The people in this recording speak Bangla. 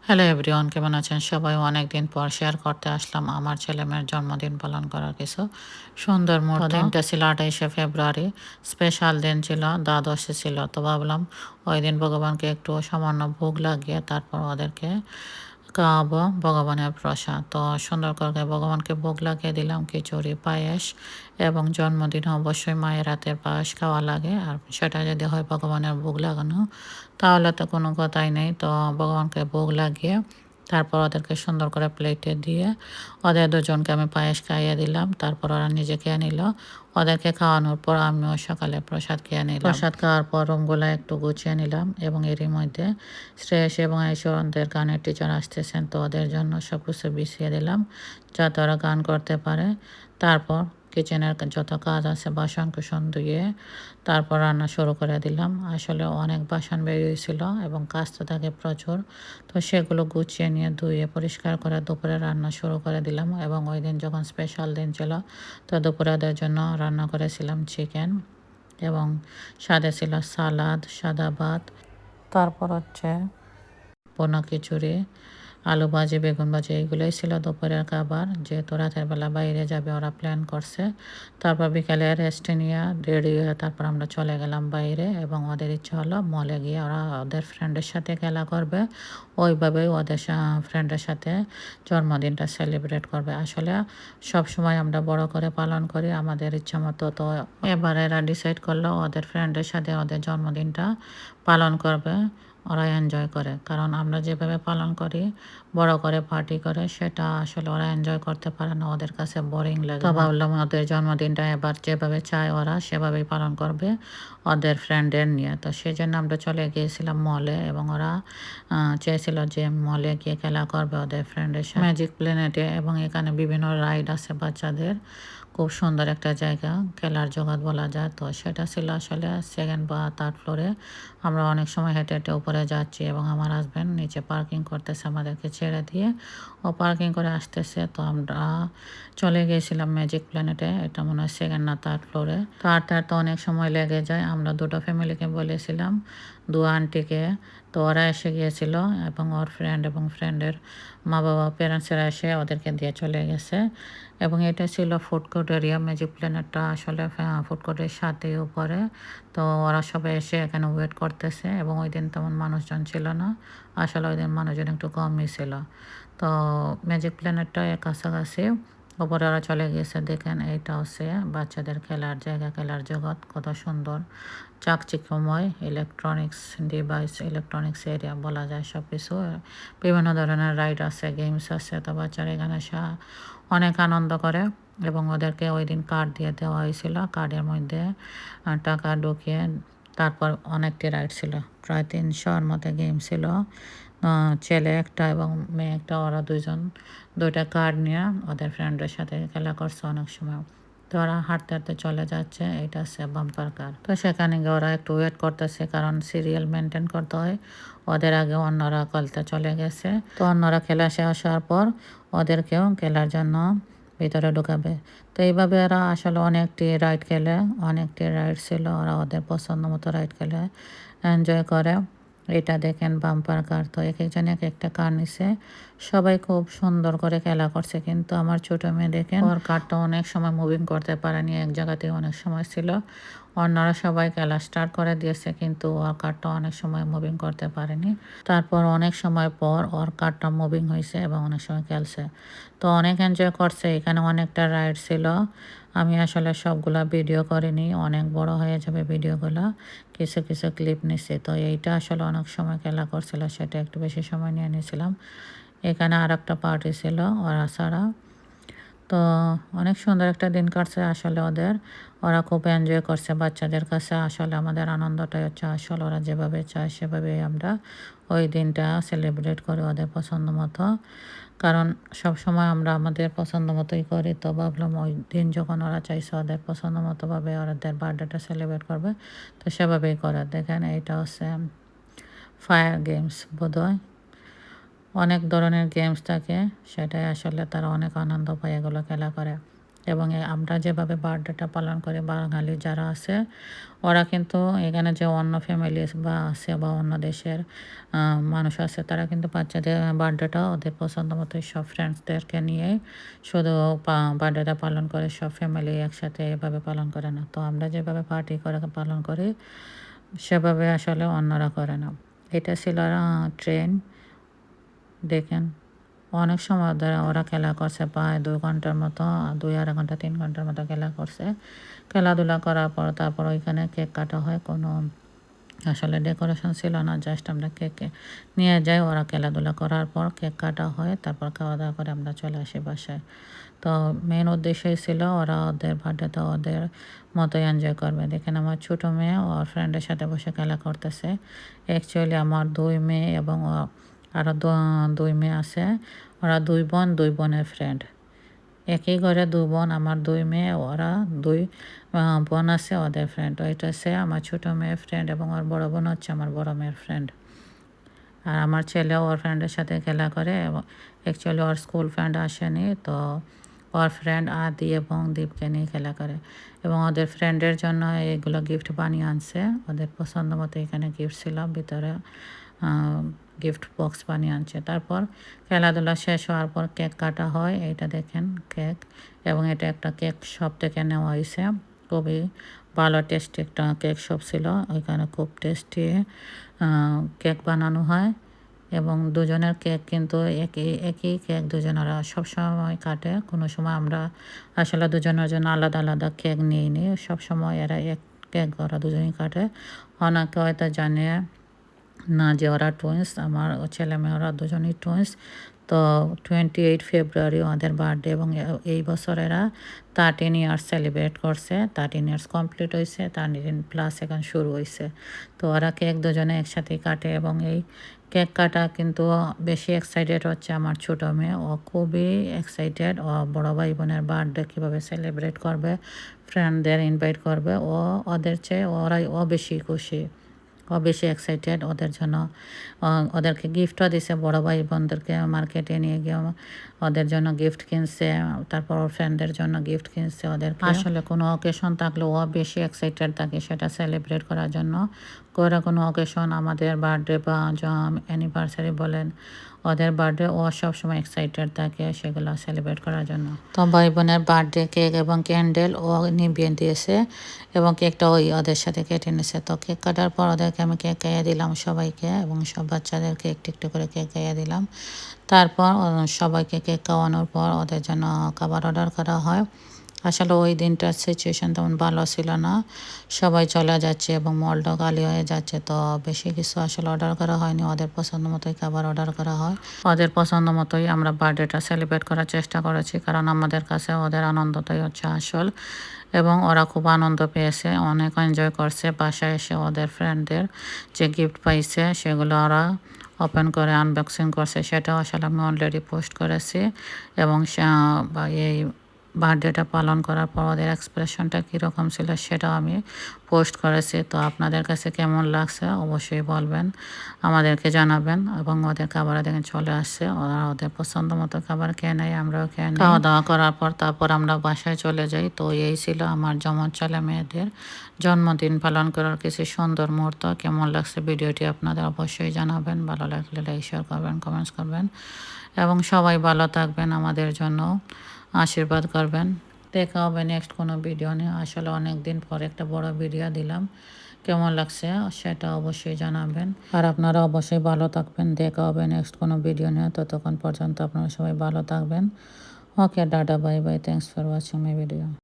হ্যালো এভরিওয়ান, কেমন আছেন সবাই? অনেকদিন পর শেয়ার করতে আসলাম আমার ছেলেমেয়ের জন্মদিন পালন করার কিছু সুন্দর মুহূর্ত। দিনটা ছিল 28শে ফেব্রুয়ারি, স্পেশাল দিন ছিল, দ্বাদশী ছিল। তো ভাবলাম ওই দিন ভগবানকে একটু সামান্য ভোগ লাগিয়ে তারপর ওদেরকে খাওয়াবো ভগবানের প্রসাদ। তো সুন্দর করে ভগবানকে ভোগ লাগিয়ে দিলাম খিচুড়ি, পায়েস, এবং জন্মদিনে অবশ্যই মায়ের হাতের পায়েস খাওয়া লাগে। আর সেটা যদি হয় ভগবানের ভোগ লাগানো, তাহলে তো কোনো কথাই নেই। তো ভগবানকে ভোগ লাগিয়ে তারপর ওদেরকে সুন্দর করে প্লেটে দিয়ে ওদের দুজনকে আমি পায়েস খাইয়ে দিলাম। তারপর ওরা নিজে খেয়ে নিল। ওদেরকে খাওয়ানোর পর আমিও সকালে প্রসাদ খেয়ে নিলাম। প্রসাদ খাওয়ার পর রুমগুলো একটু গুছিয়ে নিলাম, এবং এরই মধ্যে শ্রেয়স এবং ঐশ্বরদের গানের টিচার আসতেছেন, তো ওদের জন্য সব কিছু বিছিয়ে দিলাম যাতে ওরা গান করতে পারে। তারপর কিচেনের যত কাজ আছে বাসন কুসন ধুয়ে তারপর রান্না শুরু করে দিলাম। আসলে অনেক বাসন বেরিয়েছিল এবং কাজ তো থাকে প্রচুর, তো সেগুলো গুছিয়ে নিয়ে ধুয়ে পরিষ্কার করে দুপুরে রান্না শুরু করে দিলাম। এবং ওই দিন যখন স্পেশাল দিন ছিল, তো দুপুরে ওদের জন্য রান্না করেছিলাম চিকেন, এবং সাথে ছিল সালাদ, সাদা ভাত, তারপর হচ্ছে পোনা খিচুড়ি, আলু ভাজি, বেগুন ভাজি, এইগুলোই ছিল দুপুরের খাবার। যেহেতু রাতের বেলা বাইরে যাবে ওরা প্ল্যান করছে। তারপর বিকালে রেস্ট নিয়ে রেডি হয়ে তারপর আমরা চলে গেলাম বাইরে, এবং ওদের ইচ্ছা হলো মলে গিয়ে ওরা ওদের ফ্রেন্ডের সাথে খেলা করবে। ওইভাবেই ওদের ফ্রেন্ডের সাথে জন্মদিনটা সেলিব্রেট করবে। আসলে সব সময় আমরা বড় করে পালন করি আমাদের ইচ্ছা মতো, তো এবার এরা ডিসাইড করলো ওদের ফ্রেন্ডের সাথে ওদের জন্মদিনটা পালন করবে। ওরা এনজয় করে, কারণ আমরা যেভাবে পালন করি বড় করে পার্টি করে, সেটা আসলে ওরা এনজয় করতে পারে না, ওদের কাছে বোরিং লাগে। তো ভাবলাম ওদের জন্মদিনটা এবার যেভাবে চায় ওরা সেভাবেই পালন করবে ওদের ফ্রেন্ডদের নিয়ে। তো সেই জন্য আমরা চলে গিয়েছিলাম মলে, এবং ওরা চেয়েছিল যে মলে গিয়ে খেলা করবে ওদের ফ্রেন্ডের সাথে ম্যাজিক প্ল্যানেটে। এবং এখানে বিভিন্ন রাইড আছে বাচ্চাদের, খুব সুন্দর একটা জায়গা, খেলার জগৎ বলা যায়। তো সেটা ছিল আসলে সেকেন্ড বা থার্ড ফ্লোরে। আমরা অনেক সময় হেঁটে হেঁটে উপরে যাচ্ছি, এবং আমার হাজব্যান্ড নিচে পার্কিং করতেছে আমাদেরকে ছেড়ে দিয়ে, ও পার্কিং করে আসতেছে। তো আমরা চলে গিয়েছিলাম ম্যাজিক প্ল্যানেটে, এটা মনে হয় সেকেন্ড না থার্ড ফ্লোরে। তো হাঁটতে হাঁটতে অনেক সময় লেগে যায়। আমরা দুটো ফ্যামিলিকে বলেছিলাম, দু আন্টিকে, তো ওরা এসে গিয়েছিল, এবং ওর ফ্রেন্ড এবং ফ্রেন্ডের মা বাবা প্যারেন্টসেরা এসে ওদেরকে দিয়ে চলে গেছে। এবং এটা ছিল ফুড কোর্ট এরিয়া। ম্যাজিক প্ল্যানেটটা আসলে ফুড কোর্টের সাথেই উপরে। তো ওরা সবাই এসে এখানে ওয়েট করতেছে, এবং ওই দিন তেমন মানুষজন ছিল না। আসলে ওই দিন মানুষজন একটু কমই ছিল। তো ম্যাজিক প্ল্যানেটটা এর কাছাকাছি ওপরে ওরা চলে গিয়েছে। দেখেন এইটা হচ্ছে বাচ্চাদের খেলার জায়গা, খেলার জগৎ, কত সুন্দর চাকচিক্যময় ইলেকট্রনিক্স ডিভাইস, ইলেকট্রনিক্স এরিয়া বলা যায় সব কিছু। বিভিন্ন ধরনের রাইড আছে, গেমস আছে। তো বাচ্চারা এখানে অনেক আনন্দ করে, এবং ওদেরকে ওই দিন কার্ড দিয়ে দেওয়া হয়েছিল। কার্ডের মধ্যে টাকা ঢুকিয়ে তারপর অনেকটি রাইড ছিল, প্রায় 300-এর মতো গেম ছিল। ছেলে একটা এবং মেয়ে একটা, ওরা দুইটা কার্ড নিয়ে ওদের ফ্রেন্ডের সাথে খেলা করছে অনেক সময়। তো ওরা হাঁটতে হাঁটতে চলে যাচ্ছে, এটা হচ্ছে বাম্পার কার। তো সেখানে গিয়ে ওরা একটু ওয়েট করতেছে, কারণ সিরিয়াল মেনটেন করতে হয়। ওদের আগে অন্যরা খেলতে চলে গেছে, তো অন্যরা খেলা শেষ হওয়ার পর ওদেরকেও খেলার জন্য ভিতরে ঢুকাবে। তো এইভাবে ওরা আসলে অনেকটি রাইড খেলে, অনেকটি রাইড ছিল, ওরা ওদের পছন্দ মতো রাইড খেলে এনজয় করে। এটা দেখেন বাম্পার কার। তো এক একজন এক একটা কার নিছে, সবাই খুব সুন্দর করে খেলা করছে। কিন্তু আমার ছোট মেয়ে দেখেন, ওর কারটা অনেক সময় মুভিং করতে পারেনি, এক জায়গাতে অনেক সময় ছিল। অন্যরা সবাই খেলা স্টার্ট করে দিয়েছে, কিন্তু ওর কারটা অনেক সময় মুভিং করতে পারেনি। তারপর অনেক সময় পর ওর কারটা মুভিং হয়েছে, এবং অনেক সময় খেলছে। তো অনেক এনজয় করছে। এখানে অনেকটা রাইড ছিল, আমি আসলে সবগুলা ভিডিও করিনি, অনেক বড় হয়ে যাবে ভিডিওগুলো, কিছু কিছু ক্লিপ নিছি। তো এইটা আসলে অনেক সময় খেলা করছিল, সেটা একটু বেশি সময় নিয়ে নিয়েছিলাম। এখানে আর একটা পার্টি ছিল ওরা ছাড়া। তো অনেক সুন্দর একটা দিন কাটছে আসলে ওদের, ওরা খুব এনজয় করছে। বাচ্চাদের কাছে আসলে আমাদের আনন্দটাই হচ্ছে আসলে, ওরা যেভাবে চায় সেভাবেই আমরা ওই দিনটা সেলিব্রেট করি ওদের পছন্দ মতো। কারণ সব সময় আমরা আমাদের পছন্দ মতোই করি। তো ভাবলাম ওই দিন যখন ওরা চাইছে ওদের পছন্দ মতোভাবে ওদের বার্থডেটা সেলিব্রেট করবে, তো সেভাবেই করে। দেখেন এইটা হচ্ছে ফায়ার গেমস বোধহয়, অনেক ধরনের গেমস থাকে, সেটাই আসলে তারা অনেক আনন্দ পায় এগুলো খেলা করে। এবং আমরা যেভাবে বার্থডেটা পালন করি বাঙালি যারা আছে ওরা কিন্তু এখানে যে অন্য ফ্যামিলি বা আছে বা অন্য দেশের মানুষ আছে তারা কিন্তু বাচ্চাদের বার্থডেটা ওদের পছন্দ মতো সব ফ্রেন্ডসদেরকে নিয়ে শুধু বার্থডেটা পালন করে, সব ফ্যামিলি একসাথে এভাবে পালন করে না। তো আমরা যেভাবে পার্টি করে পালন করি সেভাবে আসলে অন্যরা করে না। এটা ছিল ট্রেন, দেখেন অনেক সময় ধরে ওরা খেলা করছে, প্রায় 2 ঘন্টার মতো, 2-2.5 ঘন্টা 3 ঘন্টার মতো খেলা করছে। খেলাধুলা করার পর তারপর ওইখানে কেক কাটা হয়। কোনো আসলে ডেকোরেশন ছিল না, জাস্ট আমরা কেক নিয়ে যাই, ওরা খেলাধুলা করার পর কেক কাটা হয়, তারপর খাওয়া দাওয়া করে আমরা চলে আসি বাসায়। তো মেন উদ্দেশ্যই ছিল ওরা ওদের বার্থডেতে ওদের মতো এনজয় করবে। দেখেন আমার ছোটো মেয়ে ওর ফ্রেন্ডের সাথে বসে খেলা করতেছে। অ্যাকচুয়ালি আমার 2 মেয়ে এবং আরও 2 মেয়ে আছে, ওরা 2 বোন, 2 বোনের ফ্রেন্ড। একই ঘরে 2 বোন, আমার 2 মেয়ে, ওরা 2 বোন আছে ওদের ফ্রেন্ড। ওইটা হচ্ছে আমার ছোটো মেয়ের ফ্রেন্ড এবং ওর বড় বোন হচ্ছে আমার বড় মেয়ের ফ্রেন্ড। আর আমার ছেলেও ওর ফ্রেন্ডের সাথে খেলা করে এবং অ্যাকচুয়ালি ওর স্কুল ফ্রেন্ড আসেনি, তো ওর ফ্রেন্ড আদি এবং দীপকে নিয়ে খেলা করে এবং ওদের ফ্রেন্ডের জন্য এগুলো গিফট বানিয়ে আনছে। ওদের পছন্দ মতো এখানে গিফট ছিল, ভিতরে গিফট বক্স বানিয়ে আনছে। তারপর খেলাধুলা শেষ হওয়ার পর কেক কাটা হয়। এইটা দেখেন কেক, এবং এটা একটা কেক শপ থেকে নেওয়া হয়েছে। খুবই ভালো টেস্টি একটা কেক শপ ছিল, ওইখানে খুব টেস্টি কেক বানানো হয় এবং দুজনের কেক কিন্তু একই কেক দুজনেরা সবসময় কাটে। কোনো সময় আমরা আসলে দুজনের জন্য আলাদা আলাদা কেক নিই, সবসময় এরা এক কেক ওরা দুজনেই কাটে। অনেকে হয়তো জানে না যে ওরা টুইন্স, আমার ছেলে মেয়েরা দুজনেই টুইন্স। তো 28 ফেব্রুয়ারি ওদের বার্থডে এবং এই বছর এরা 13 ইয়ার্স সেলিব্রেট করছে। 13 ইয়ার্স কমপ্লিট হয়েছে, 13 প্লাস এখন শুরু হয়েছে। তো ওরা কেক দুজনে একসাথে কাটে এবং এই কেক কাটা কিন্তু বেশি এক্সাইটেড হচ্ছে আমার ছোটো মেয়ে। ও খুবই এক্সাইটেড, ও বড়ো ভাই বোনের বার্থডে কীভাবে সেলিব্রেট করবে, ফ্রেন্ডদের ইনভাইট করবে, ওদের চেয়ে ও বেশি খুশি, ও বেশি এক্সাইটেড ওদের জন্য। ওদেরকে গিফটও দিছে, বড়ো ভাই বোনদেরকে মার্কেটে নিয়ে গিয়ে ওদের জন্য গিফট কিনছে, তারপর ওর ফ্রেন্ডদের জন্য গিফট কিনছে ওদেরকে। আসলে কোনো অকেশন থাকলে ও বেশি এক্সাইটেড থাকে সেটা সেলিব্রেট করার জন্য। কোনো অকেশন, আমাদের বার্থডে বা অ্যানিভার্সারি বলেন, ওদের বার্থডে ও সবসময় এক্সাইটেড থাকে সেগুলো সেলিব্রেট করার জন্য। তো ভাই বোনের বার্থডে কেক এবং ক্যান্ডেল ও নিভিয়ে দিয়েছে এবং কেকটা ওদের সাথে কেটে নিয়েছে। তো কেক কাটার পর ওদেরকে আমি কেক খাইয়ে দিলাম সবাইকে এবং সব বাচ্চাদেরকে একটু একটু করে কেক খাইয়ে দিলাম। তারপর সবাইকে কেক খাওয়ানোর পর ওদের জন্য খাবার অর্ডার করা হয়। আসলে ওই দিনটার সিচুয়েশান তেমন ভালো ছিল না, সবাই চলে যাচ্ছে এবং মলটা খালি হয়ে যাচ্ছে। তো বেশি কিছু আসলে অর্ডার করা হয়নি, ওদের পছন্দ মতোই খাবার অর্ডার করা হয়। ওদের পছন্দ মতোই আমরা বার্থডেটা সেলিব্রেট করার চেষ্টা করেছি, কারণ আমাদের কাছে ওদের আনন্দটাই হচ্ছে আসল। এবং ওরা খুব আনন্দ পেয়েছে, অনেক এনজয় করছে। বাসায় এসে ওদের ফ্রেন্ডদের যে গিফট পাইছে সেগুলো ওরা ওপেন করে আনবক্সিং করছে, সেটাও আসলে আমি অলরেডি পোস্ট করেছি। এবং এই বার্থডেটা পালন করার পর ওদের এক্সপ্রেশনটা কীরকম ছিল সেটাও আমি পোস্ট করেছি। তো আপনাদের কাছে কেমন লাগছে অবশ্যই বলবেন, আমাদেরকে জানাবেন। এবং ওদের খাবার দেখে চলে আসছে, ওরা ওদের পছন্দ মতো খাবার খেয়ে নেয়, আমরাও খেয়ে নেই। খাওয়া দাওয়া করার পর তারপর আমরা বাসায় চলে যাই। তো এই ছিল আমার জমজ ছেলে মেয়েদের জন্মদিন পালন করার কিছু সুন্দর মুহূর্ত। কেমন লাগছে ভিডিওটি আপনাদের অবশ্যই জানাবেন, ভালো লাগলে লাইক শেয়ার করবেন, কমেন্টস করবেন এবং সবাই ভালো থাকবেন, আমাদের জন্য আশীর্বাদ করবেন। দেখা হবে নেক্সট কোনো ভিডিও নিয়ে। আসলে অনেক দিন পর একটা বড় ভিডিও দিলাম, কেমন লাগছে সেটা অবশ্যই জানাবেন। আর আপনারা অবশ্যই ভালো থাকবেন। দেখা হবে নেক্সট কোনো ভিডিও নিয়ে, ততক্ষণ পর্যন্ত আপনারা সবাই ভালো থাকবেন। Okay, tata, bye bye, thanks for watching my video.